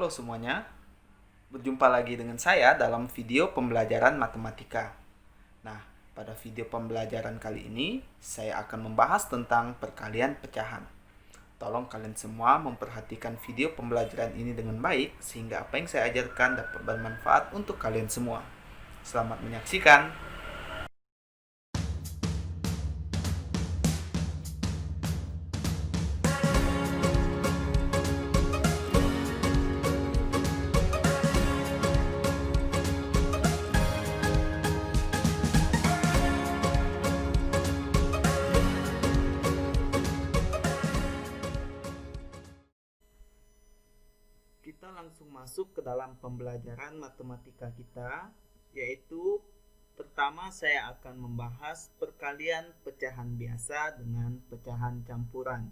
Halo semuanya, berjumpa lagi dengan saya dalam video pembelajaran matematika. Nah, pada video pembelajaran kali ini, saya akan membahas tentang perkalian pecahan. Tolong kalian semua memperhatikan video pembelajaran ini dengan baik, sehingga apa yang saya ajarkan dapat bermanfaat untuk kalian semua. Selamat menyaksikan! Kita langsung masuk ke dalam pembelajaran matematika kita, yaitu pertama saya akan membahas perkalian pecahan biasa dengan pecahan campuran.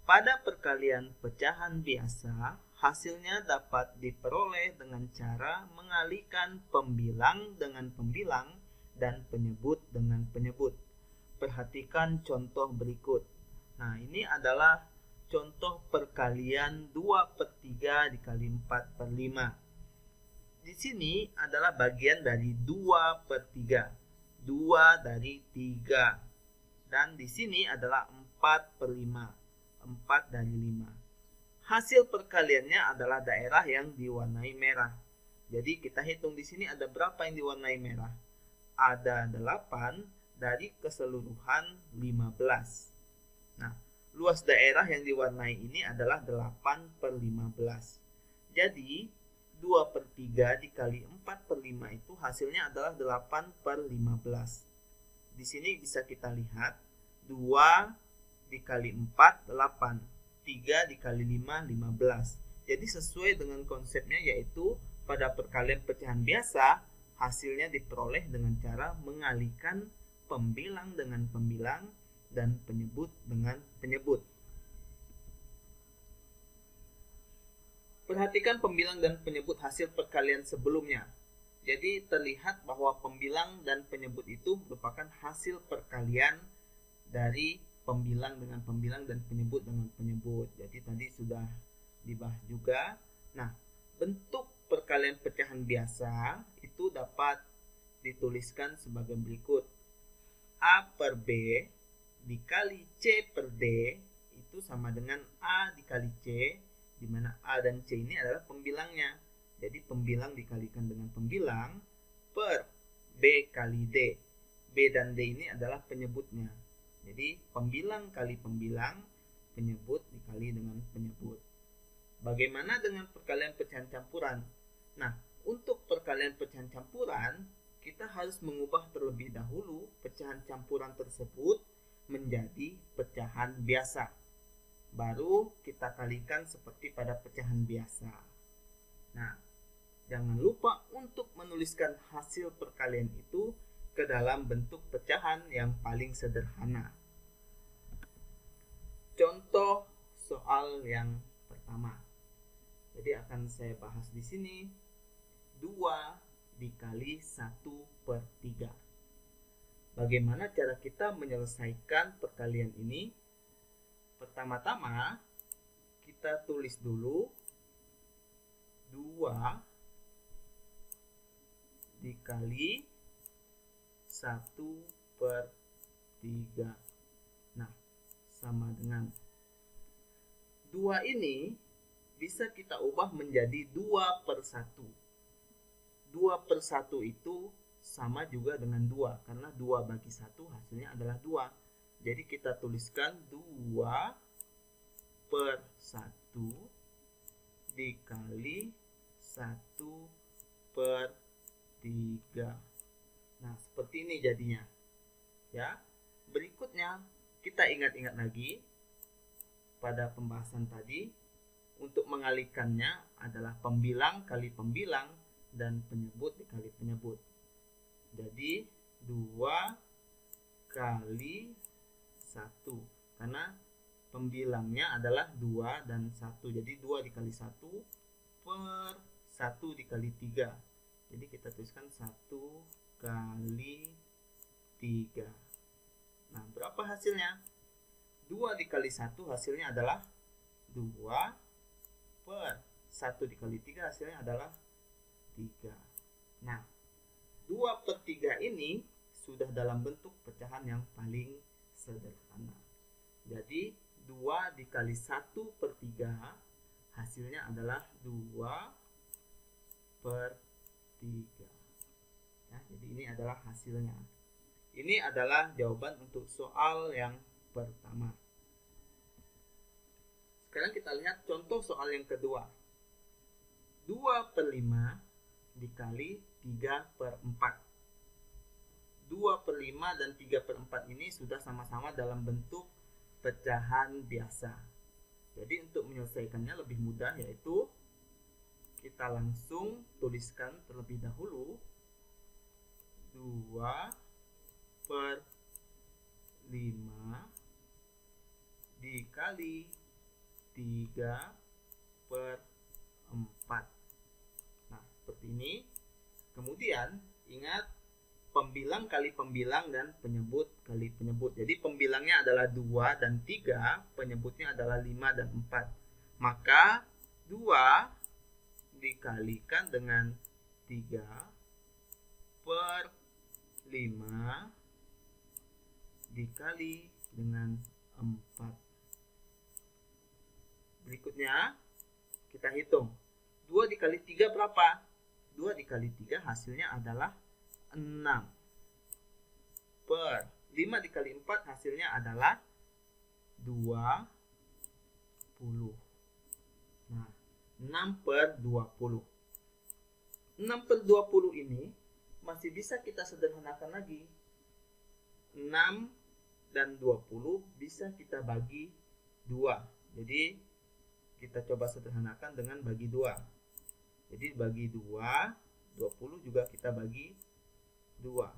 Pada perkalian pecahan biasa, hasilnya dapat diperoleh dengan cara mengalihkan pembilang dengan pembilang dan penyebut dengan penyebut. Perhatikan contoh berikut. Nah, ini adalah contoh perkalian 2/3 dikali 4/5. Di sini adalah bagian dari 2/3. 2 dari 3. Dan di sini adalah 4/5. 4 dari 5. Hasil perkaliannya adalah daerah yang diwarnai merah. Jadi kita hitung di sini ada berapa yang diwarnai merah? Ada 8 dari keseluruhan 15. Nah, luas daerah yang diwarnai ini adalah 8/15. Jadi 2/3 dikali 4/5 itu hasilnya adalah 8/15. Di sini bisa kita lihat 2 dikali 4, 8. 3 dikali 5, 15. Jadi sesuai dengan konsepnya, yaitu pada perkalian pecahan biasa, hasilnya diperoleh dengan cara mengalihkan pembilang dengan pembilang dan penyebut dengan penyebut. Perhatikan pembilang dan penyebut hasil perkalian sebelumnya. Jadi terlihat bahwa pembilang dan penyebut itu merupakan hasil perkalian dari pembilang dengan pembilang dan penyebut dengan penyebut. Jadi tadi sudah dibahas juga. Nah, bentuk perkalian pecahan biasa itu dapat dituliskan sebagai berikut. A per B dikali C per D itu sama dengan A dikali C, di mana A dan C ini adalah pembilangnya. Jadi pembilang dikalikan dengan pembilang per B kali D. B dan D ini adalah penyebutnya. Jadi pembilang kali pembilang, penyebut dikali dengan penyebut. Bagaimana dengan perkalian pecahan campuran? Nah, untuk perkalian pecahan campuran, kita harus mengubah terlebih dahulu pecahan campuran tersebut menjadi pecahan biasa. Baru kita kalikan seperti pada pecahan biasa. Nah, jangan lupa untuk menuliskan hasil perkalian itu ke dalam bentuk pecahan yang paling sederhana. Contoh soal yang pertama. Jadi akan saya bahas di sini 2 dikali 1/3. Bagaimana cara kita menyelesaikan perkalian ini? Pertama-tama kita tulis dulu 2 dikali 1/3. Nah, sama dengan 2 ini bisa kita ubah menjadi 2/1. 2/1 itu sama juga dengan 2, karena 2 bagi 1 hasilnya adalah 2. Jadi kita tuliskan 2/1 dikali 1/3. Nah, seperti ini jadinya. Ya. Berikutnya, kita ingat-ingat lagi pada pembahasan tadi, untuk mengalihkannya adalah pembilang kali pembilang dan penyebut dikali penyebut. Jadi 2 kali 1, karena pembilangnya adalah 2 dan 1. Jadi 2 dikali 1 per 1 dikali 3. Jadi kita tuliskan 1 kali 3. Nah, berapa hasilnya? 2 dikali 1 hasilnya adalah 2 per 1 dikali 3 hasilnya adalah 3. Nah, 2/3 ini sudah dalam bentuk pecahan yang paling sederhana. Jadi 2 dikali 1/3 hasilnya adalah 2/3. Ya, jadi ini adalah hasilnya. Ini adalah jawaban untuk soal yang pertama. Sekarang kita lihat contoh soal yang kedua. 2/5 dikali 3/4. 2/5 dan 3/4 ini sudah sama-sama dalam bentuk pecahan biasa. Jadi untuk menyelesaikannya lebih mudah, yaitu kita langsung tuliskan terlebih dahulu 2/5 dikali 3/4. Nah, seperti ini. Kemudian ingat pembilang kali pembilang dan penyebut kali penyebut. Jadi pembilangnya adalah 2 dan 3, penyebutnya adalah 5 dan 4. Maka 2 dikalikan dengan 3/5 dikali dengan 4. Berikutnya kita hitung. 2 dikali 3 berapa? 2 dikali 3 hasilnya adalah 6. 5 dikali 4 hasilnya adalah 20. Nah, 6/20. 6/20 ini masih bisa kita sederhanakan lagi. 6 dan 20 bisa kita bagi 2. Jadi kita coba sederhanakan dengan bagi 2. Jadi bagi 2, 20 juga kita bagi 2.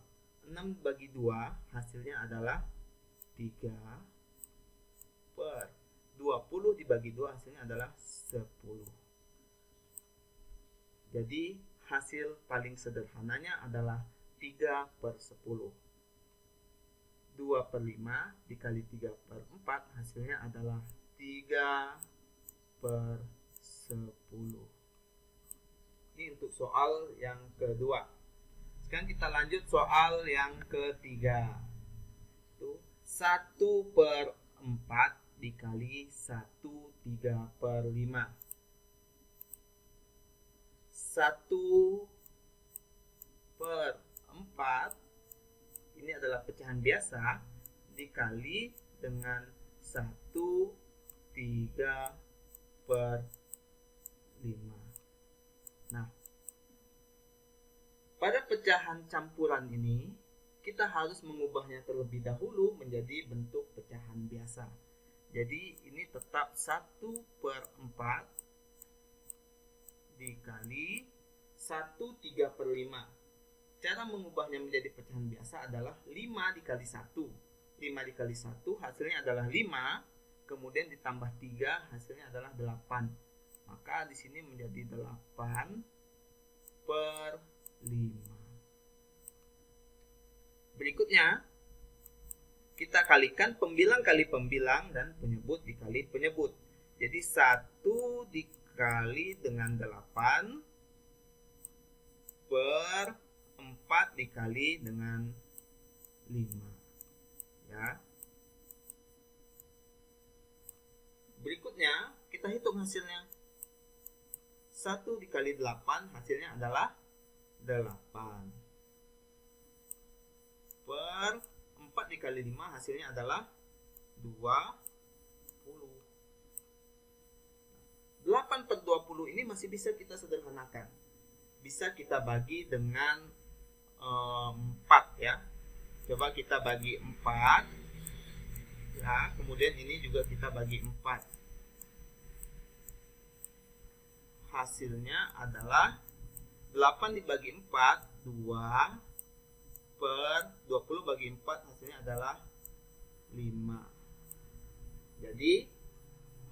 6 bagi 2 hasilnya adalah 3/20 dibagi 2 hasilnya adalah 10. Jadi hasil paling sederhananya adalah 3/10. 2/5 dikali 3/4 hasilnya adalah 3/10. Ini untuk soal yang kedua. Sekarang kita lanjut soal yang ketiga. 1/4 dikali 1/3/5. 1/4 ini adalah pecahan biasa dikali dengan 1/3/5. Nah, pada pecahan campuran ini kita harus mengubahnya terlebih dahulu menjadi bentuk pecahan biasa. Jadi ini tetap 1/4 dikali 1/3/5. Cara mengubahnya menjadi pecahan biasa adalah 5 dikali 1. 5 dikali 1 hasilnya adalah 5, kemudian ditambah 3 hasilnya adalah 8. Maka di sini menjadi 8/5. Berikutnya kita kalikan pembilang kali pembilang dan penyebut dikali penyebut. Jadi 1 dikali dengan 8 per 4 dikali dengan 5. Ya. Berikutnya kita hitung hasilnya. 1 dikali 8 hasilnya adalah 8. Per 4 dikali 5 hasilnya adalah 20. 8/20 ini masih bisa kita sederhanakan. Bisa kita bagi dengan 4 ya. Coba kita bagi 4. Ya, kemudian ini juga kita bagi 4. Hasilnya adalah 8 dibagi 4, 2 per 20 bagi 4 hasilnya adalah 5. Jadi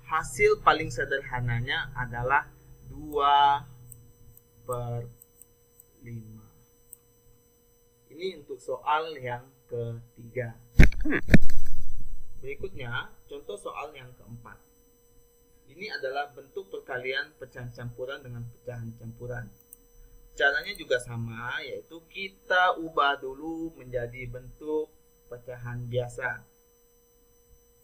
hasil paling sederhananya adalah 2/5. Ini untuk soal yang ketiga. Berikutnya contoh soal yang keempat. Ini adalah bentuk perkalian pecahan campuran dengan pecahan campuran. Caranya juga sama, yaitu kita ubah dulu menjadi bentuk pecahan biasa.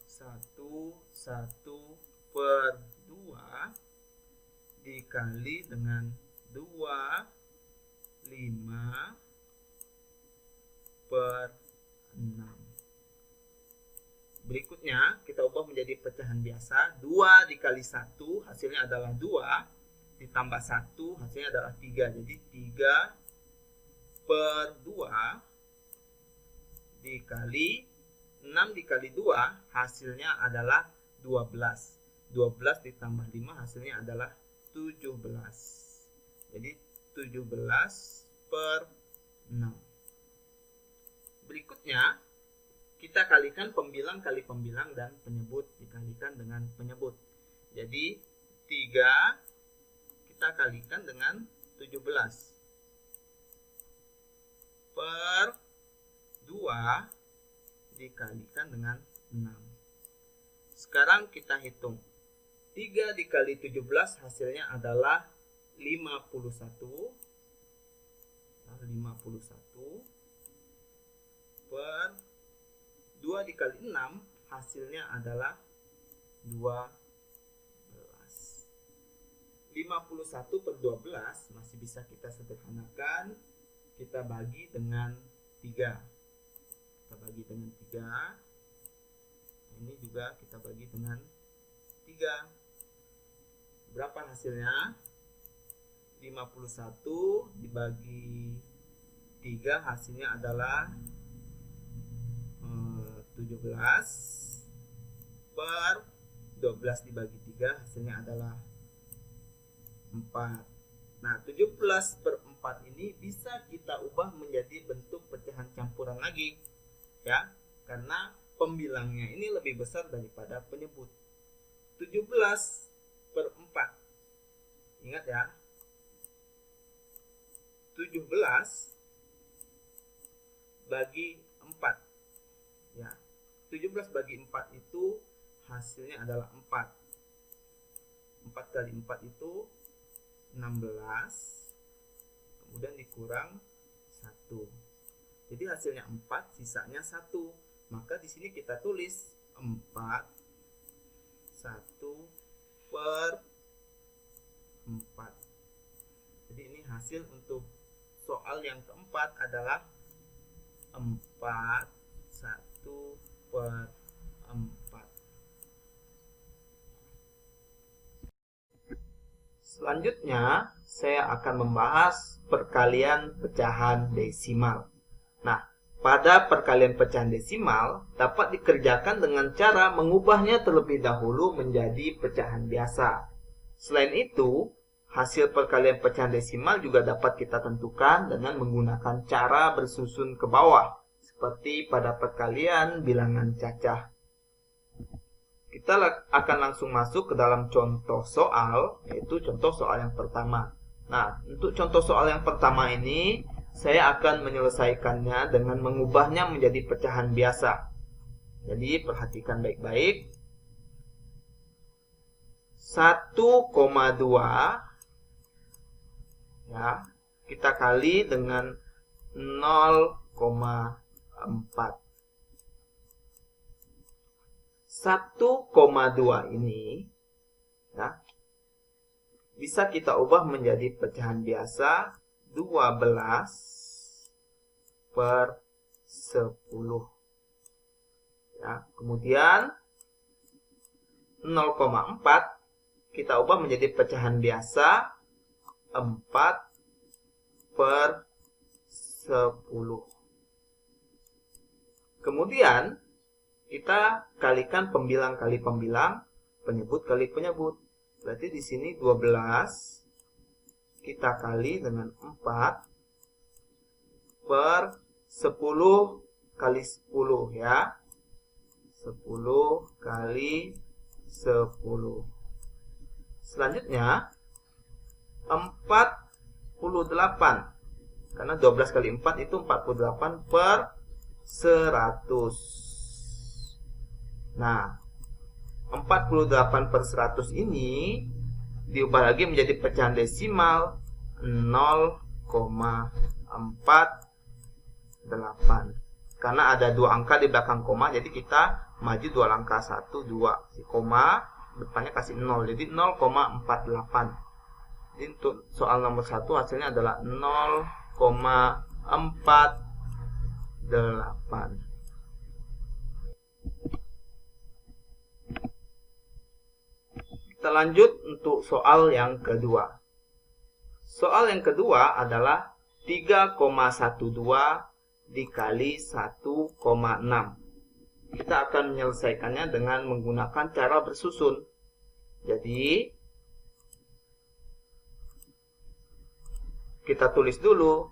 1/2 dikali dengan 25/6. Berikutnya kita ubah menjadi pecahan biasa. 2 dikali 1 hasilnya adalah 2. Ditambah 1 hasilnya adalah 3. Jadi 3/2 dikali 6 dikali 2 hasilnya adalah 12. 12 ditambah 5 hasilnya adalah 17. Jadi 17/6. Berikutnya kita kalikan pembilang kali pembilang dan penyebut dikalikan dengan penyebut. Jadi 3 kita kalikan dengan 17 per 2 dikalikan dengan 6. Sekarang kita hitung. 3 dikali 17 hasilnya adalah 51. 51 per 2 dikali 6 hasilnya adalah 12. 51 per 12 masih bisa kita sederhanakan. Kita bagi dengan 3. Kita bagi dengan 3. Ini juga kita bagi dengan 3. Berapa hasilnya? 51 dibagi 3 hasilnya adalah 17 per 12 dibagi 3 hasilnya adalah 4. Nah, 17 per 4 ini bisa kita ubah menjadi bentuk pecahan campuran lagi, ya, karena pembilangnya ini lebih besar daripada penyebut. 17 per 4. Ingat ya. 17 bagi 4. Ya. 17 bagi 4 itu hasilnya adalah 4. 4 kali 4 itu 16. Kemudian dikurang 1. Jadi hasilnya 4, sisanya 1. Maka di sini kita tulis 4 1 per 4. Jadi ini hasil untuk soal yang keempat adalah 4 1 per 4. Selanjutnya, saya akan membahas perkalian pecahan desimal. Nah, pada perkalian pecahan desimal dapat dikerjakan dengan cara mengubahnya terlebih dahulu menjadi pecahan biasa. Selain itu, hasil perkalian pecahan desimal juga dapat kita tentukan dengan menggunakan cara bersusun ke bawah, seperti pada perkalian bilangan cacah. Kita akan langsung masuk ke dalam contoh soal, yaitu contoh soal yang pertama. Nah, untuk contoh soal yang pertama ini, saya akan menyelesaikannya dengan mengubahnya menjadi pecahan biasa. Jadi, perhatikan baik-baik. 1,2 ya, kita kali dengan 0,4. 1,2 ini ya, bisa kita ubah menjadi pecahan biasa 12 per 10 ya. Kemudian 0,4 kita ubah menjadi pecahan biasa 4 per 10. Kemudian kita kalikan pembilang kali pembilang, penyebut kali penyebut. Berarti di sini 12 kita kali dengan 4 per 10 kali 10 ya. 10 kali 10. Selanjutnya 48. Karena 12 kali 4 itu 48 per 100. Nah, 48/100 ini diubah lagi menjadi pecahan desimal 0,48. Karena ada dua angka di belakang koma, jadi kita maju dua langkah, 1, 2. Si koma depannya kasih 0, jadi 0,48. Jadi untuk soal nomor 1 hasilnya adalah 0,48. Kita lanjut untuk soal yang kedua. Soal yang kedua adalah 3,12 dikali 1,6. Kita akan menyelesaikannya dengan menggunakan cara bersusun. Jadi, kita tulis dulu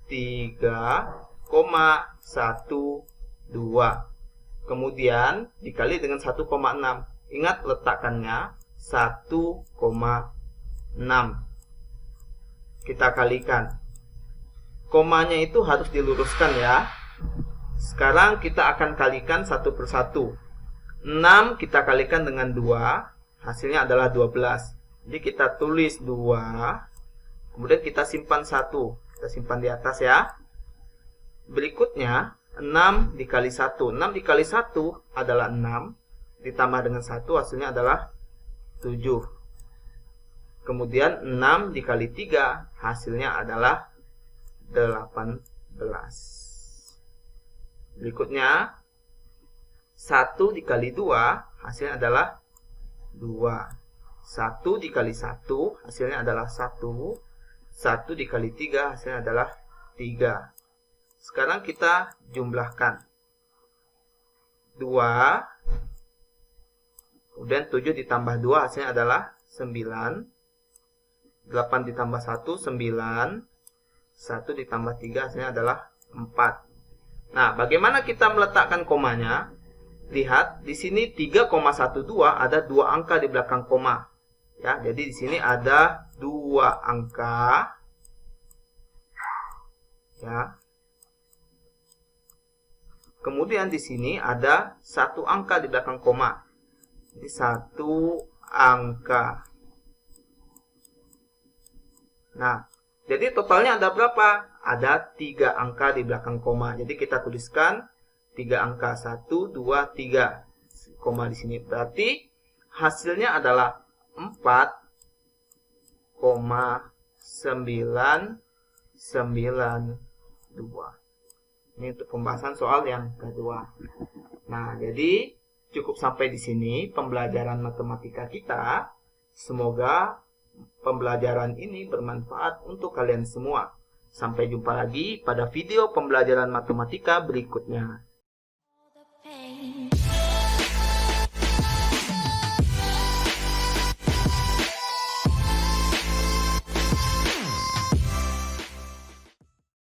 3,12. Kemudian dikali dengan 1,6. Ingat letakkannya 1,6. Kita kalikan. Komanya itu harus diluruskan ya. Sekarang kita akan kalikan satu persatu. 6 kita kalikan dengan 2, hasilnya adalah 12. Jadi kita tulis 2, kemudian kita simpan 1. Kita simpan di atas ya. Berikutnya 6 dikali 1. 6 dikali 1 adalah 6. Ditambah dengan 1 hasilnya adalah 7. Kemudian 6 dikali 3 hasilnya adalah 18. Berikutnya 1 dikali 2 hasilnya adalah 2. 1 dikali 1 hasilnya adalah 1. 1 dikali 3 hasilnya adalah 3. Sekarang kita jumlahkan 2, kemudian 7 ditambah 2 hasilnya adalah 9. 8 ditambah 1, 9. 1 ditambah 3 hasilnya adalah 4. Nah, bagaimana kita meletakkan komanya? Lihat, di sini 3,12 ada dua angka di belakang koma. Ya, jadi di sini ada dua angka. Ya. Kemudian di sini ada satu angka di belakang koma. Jadi satu angka. Nah, jadi totalnya ada berapa? Ada 3 angka di belakang koma. Jadi kita tuliskan 3 angka. 1, 2, 3. Koma di sini. Berarti hasilnya adalah 4,992. Ini untuk pembahasan soal yang kedua. Nah, jadi cukup sampai di sini pembelajaran matematika kita. Semoga pembelajaran ini bermanfaat untuk kalian semua. Sampai jumpa lagi pada video pembelajaran matematika berikutnya.